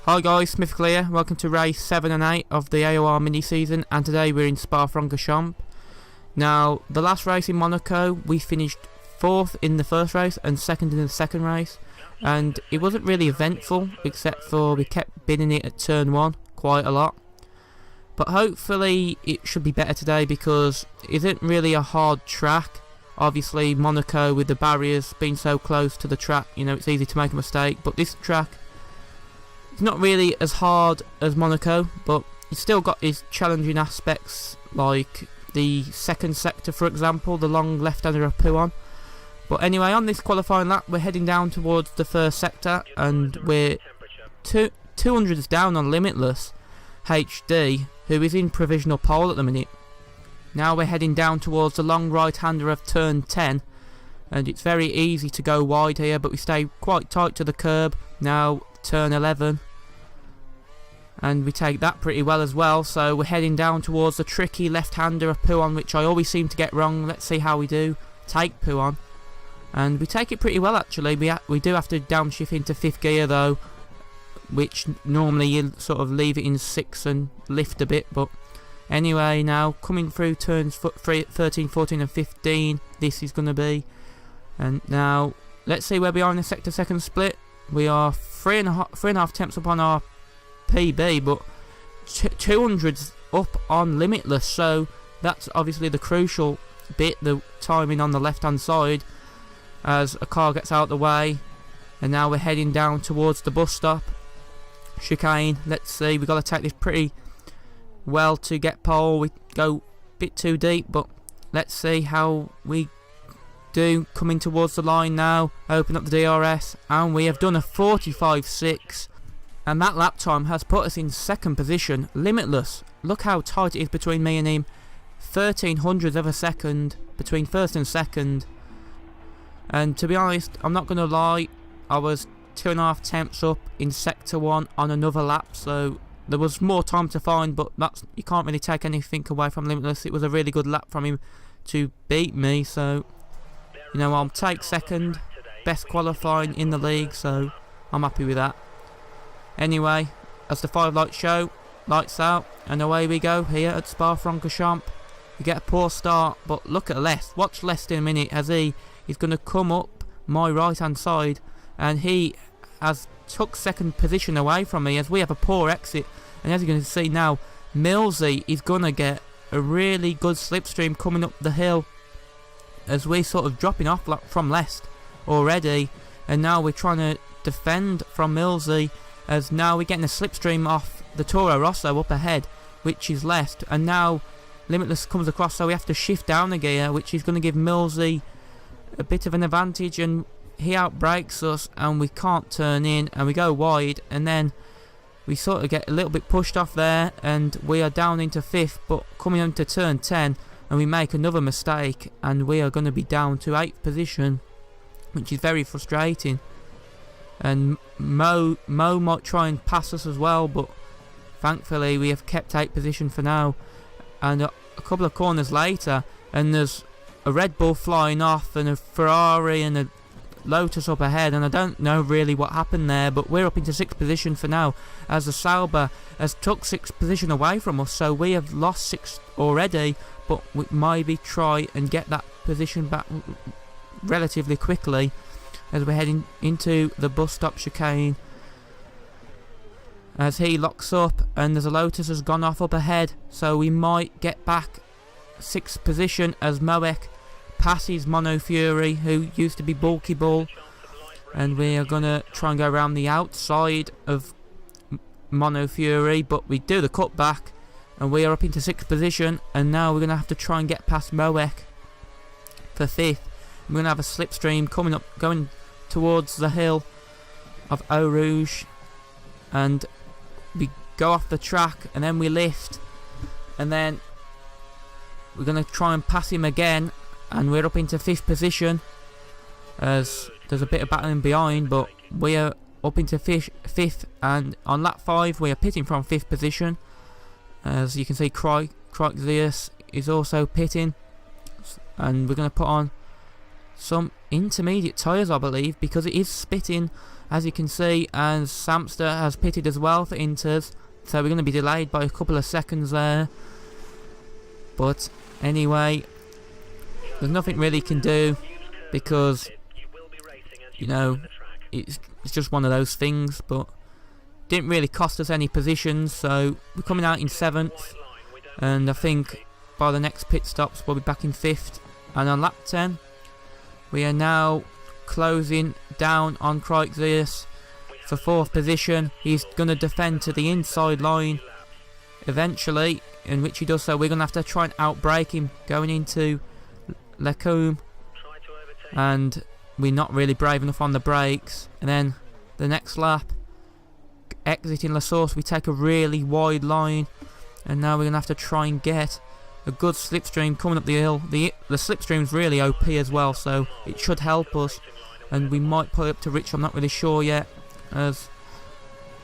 Hi guys, Smith Clear. Welcome to race 7 and 8 of the AOR Mini-Season, and today we're in Spa-Francorchamps. Now, the last race in Monaco, we finished 4th in the first race and 2nd in the second race, and it wasn't really eventful, except for we kept bidding it at turn 1 quite a lot. But hopefully it should be better today because it isn't really a hard track. Obviously Monaco, with the barriers being so close to the track, you know, it's easy to make a mistake, but this track, it's not really as hard as Monaco, but it's still got its challenging aspects, like the second sector, for example, the long left-hander of Pouon. But anyway, on this qualifying lap, we're heading down towards the first sector, and we're 200s down on Limitless HD, who is in provisional pole at the minute. Now we're heading down towards the long right-hander of turn 10, and it's very easy to go wide here, but we stay quite tight to the curb. Now turn 11, and we take that pretty well as well, so we're heading down towards the tricky left-hander of Pouon, which I always seem to get wrong. Let's see how we do. Take Pouon, and we take it pretty well actually. We do have to downshift into 5th gear though, which normally you sort of leave it in 6 and lift a bit, but anyway, now coming through turns 13, 14 and 15, this is going to be. And now let's see where we are in the sector second split. We are 3.5 tenths up on our PB, but 200s up on Limitless, so that's obviously the crucial bit, the timing on the left hand side as a car gets out of the way. And now we're heading down towards the bus stop chicane. Let's see, we've got to take this pretty well to get pole. We go a bit too deep, but let's see how we do coming towards the line now. Open up the DRS, and we have done a 45.6, and that lap time has put us in second position. Limitless, look how tight it is between me and him. 1300ths of a second between first and second, and to be honest, I'm not going to lie, I was 2.5 tenths up in sector 1 on another lap, so there was more time to find, but that's, you can't really take anything away from Limitless. It was a really good lap from him to beat me, so you know, I'll take second, best qualifying in the league, so I'm happy with that. Anyway, as the 5 lights show, lights out, and away we go here at Spa-Francorchamps. We get a poor start, but look at Les. Watch Les in a minute, as he's going to come up my right hand side, and he has took second position away from me as we have a poor exit. And as you're going to see now, Millsy is going to get a really good slipstream coming up the hill, as we're sort of dropping off from Lest already, and now we're trying to defend from Millsy, as now we're getting a slipstream off the Toro Rosso up ahead, which is Lest, and now Limitless comes across, so we have to shift down a gear, which is going to give Millsy a bit of an advantage, and he outbrakes us and we can't turn in, and we go wide, and then we sort of get a little bit pushed off there, and we are down into 5th, but coming into turn 10 and we make another mistake, and we are going to be down to 8th position, which is very frustrating. And Mo might try and pass us as well, but thankfully we have kept 8th position for now. And a couple of corners later, and there's a Red Bull flying off and a Ferrari and a Lotus up ahead, and I don't know really what happened there, but we're up into 6th position for now, as the Sauber has took 6th position away from us, so we have lost 6 already, but we maybe try and get that position back relatively quickly as we're heading into the bus stop chicane, as he locks up and there's a Lotus has gone off up ahead, so we might get back 6th position as Moek passes Mono Fury, who used to be Bulky Bull, and we are going to try and go around the outside of Mono Fury, but we do the cutback and we are up into 6th position, and now we're going to have to try and get past Moek for 5th. We're going to have a slipstream coming up, going towards the hill of Eau Rouge, and we go off the track and then we lift, and then we're going to try and pass him again, and we're up into 5th position, as there's a bit of battling behind, but we are up into 5th, and on lap 5 we are pitting from 5th position. As you can see, Crikezeus is also pitting, and we're going to put on some intermediate tyres, I believe, because it is spitting, as you can see, and Samster has pitted as well for Inters, so we're going to be delayed by a couple of seconds there. But anyway, there's nothing really can do, because, you know, it's just one of those things. But didn't really cost us any positions, so we're coming out in 7th, and I think by the next pit stops we'll be back in 5th. And on lap 10 we are now closing down on Creixus for 4th position. He's going to defend to the inside line eventually, in which he does so. We're going to have to try and outbrake him going into Lecombe, and we're not really brave enough on the brakes. And then the next lap, exiting La Source, we take a really wide line, and now we're going to have to try and get a good slipstream coming up the hill. The slipstream's really OP as well, so it should help us, and we might pull it up to Rich, I'm not really sure yet, as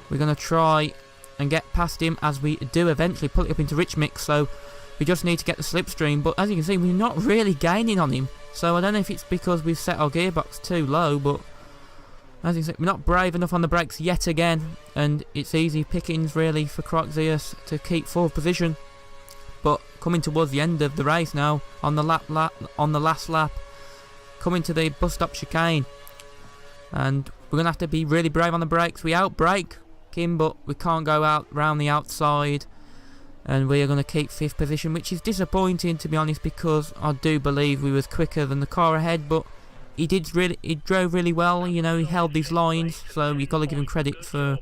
we're going to try and get past him as we do eventually pull it up into Rich Mix. So we just need to get the slipstream, but as you can see we're not really gaining on him, so I don't know if it's because we've set our gearbox too low, but as you can see we're not brave enough on the brakes yet again, and it's easy pickings really for Creixus to keep 4th position. But coming towards the end of the race now, on the last lap, coming to the bus stop chicane, and we're going to have to be really brave on the brakes. We outbrake him, but we can't go out round the outside, and we are going to keep 5th position, which is disappointing, to be honest, because I do believe we was quicker than the car ahead. But he drove really well, you know, he held these lines, so you've got to give him credit for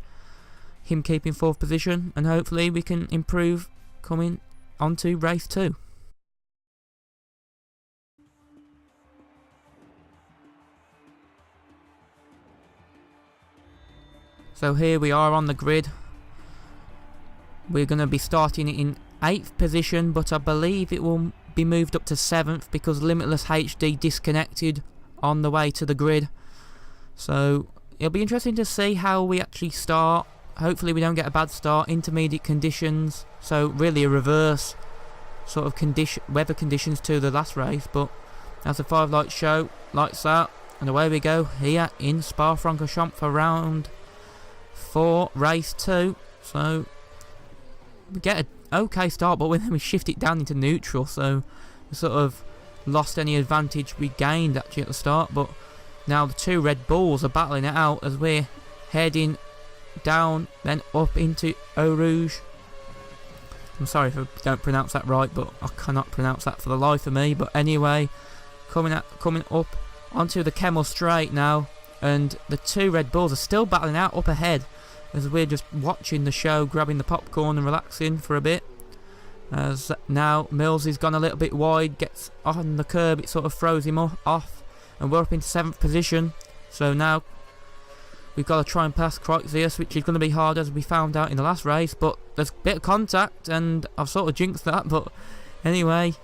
him keeping 4th position, and hopefully we can improve coming onto race 2. So here we are on the grid. We're going to be starting in 8th position, but I believe it will be moved up to 7th because Limitless HD disconnected on the way to the grid. So it'll be interesting to see how we actually start. Hopefully we don't get a bad start. Intermediate conditions, so really a reverse sort of weather conditions to the last race. But as the 5 lights show, lights out, and away we go here in Spa-Francorchamps for round 4, race 2. So we get an okay start, but then we shift it down into neutral, so we sort of lost any advantage we gained actually at the start. But now the 2 Red Bulls are battling it out as we're heading down, then up into Eau Rouge. I'm sorry if I don't pronounce that right, but I cannot pronounce that for the life of me. But anyway, coming up onto the Kemmel Straight now, and the 2 Red Bulls are still battling out up ahead as we're just watching the show, grabbing the popcorn and relaxing for a bit. As now Millsy's gone a little bit wide, gets on the curb, it sort of throws him off, and we're up into 7th position. So now we've got to try and pass Creixus, which is going to be hard, as we found out in the last race. But there's a bit of contact, and I've sort of jinxed that. But anyway,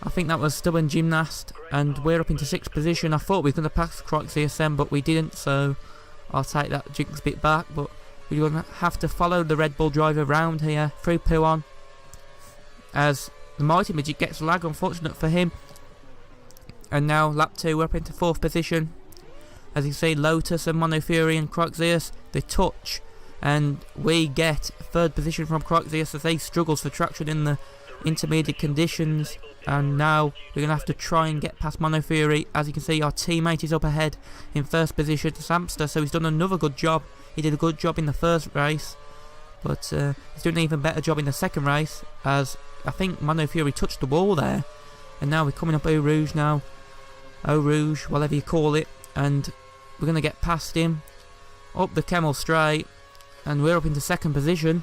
I think that was Stubborn Gymnast, and we're up into 6th position. I thought we were going to pass Creixus then, but we didn't, so I'll take that jinx bit back. But we're going to have to follow the Red Bull driver round here through Pouon, as the Mighty Midget gets lag, unfortunate for him. And now lap 2, we're up into 4th position. As you see, Lotus and Mono Fury and Creixus, they touch, and we get 3rd position from Creixus as he struggles for traction in the intermediate conditions. And now we're going to have to try and get past Mono Fury. As you can see, our teammate is up ahead in 1st position, Samster, so he's done another good job. He did a good job in the 1st race, but he's doing an even better job in the 2nd race, as I think Mono Fury touched the wall there. And now we're coming up Eau Rouge now, Eau Rouge, whatever you call it, and we're going to get past him up the Kemmel Straight, and we're up into 2nd position,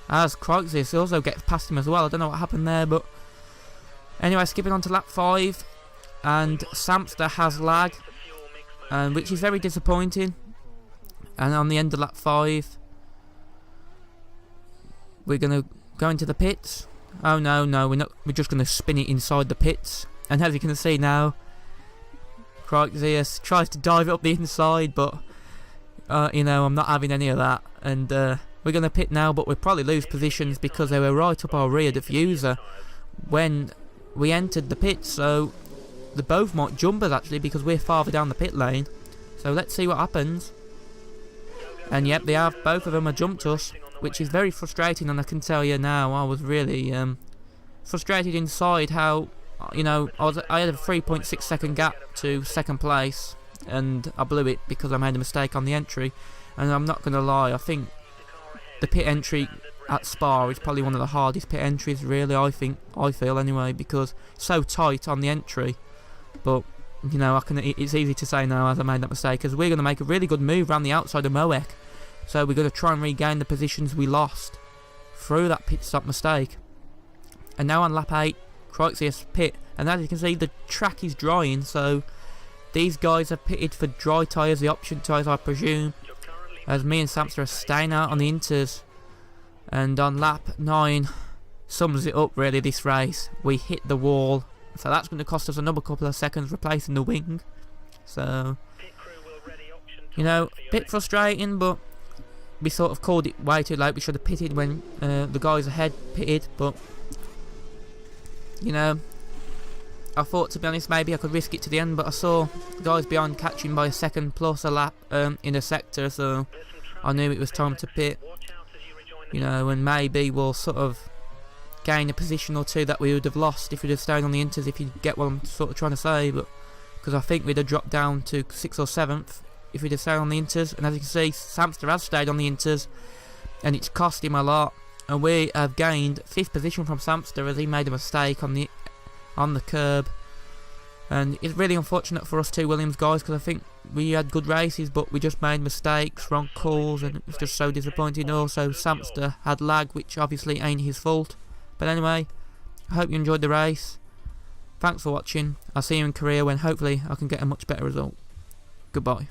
as Creixus also gets past him as well. I don't know what happened there, but anyway, skipping on to lap 5, and Samster has lag, and which is very disappointing. And on the end of lap 5, we're going to go into the pits. Oh no, we're not. We're just going to spin it inside the pits, and as you can see now, Creixus tries to dive it up the inside, but you know, I'm not having any of that. And we're going to pit now, but we'll probably lose positions because they were right up our rear diffuser when we entered the pit. So they both might jump us actually, because we're farther down the pit lane. So let's see what happens. And yep, they have, both of them have jumped us, which is very frustrating, and I can tell you now, I was really frustrated inside how, you know, I had a 3.6 second gap to second place, and I blew it because I made a mistake on the entry. And I'm not going to lie, I think the pit entry at Spa is probably one of the hardest pit entries, really, I feel anyway, because it's so tight on the entry. But, you know, it's easy to say now as I made that mistake, because we're going to make a really good move around the outside of Moek. So we're going to try and regain the positions we lost through that pit stop mistake. And now on lap 8, Croazia's pit, and as you can see, the track is drying, so these guys have pitted for dry tyres, the option tyres I presume, as me and Samster are staying out on the inters. And on lap 9, sums it up really, this race. We hit the wall, so that's going to cost us another couple of seconds replacing the wing. So, you know, bit frustrating, but we sort of called it way too late. We should have pitted when the guys ahead pitted, but, you know, I thought, to be honest, maybe I could risk it to the end, but I saw the guys behind catching by a second plus a lap in a sector, so I knew it was time to pit. You know, and maybe we'll sort of gain a position or two that we would have lost if we'd have stayed on the inters, if you get what I'm sort of trying to say. But because I think we'd have dropped down to 6th or 7th if we'd have stayed on the inters. And as you can see, Samster has stayed on the inters, and it's cost him a lot. And we have gained 5th position from Samster as he made a mistake on the curb. And it's really unfortunate for us two Williams guys, because I think we had good races, but we just made mistakes, wrong calls, and it was just so disappointing. Also, Samster had lag, which obviously ain't his fault. But anyway, I hope you enjoyed the race. Thanks for watching. I'll see you in Korea when hopefully I can get a much better result. Goodbye.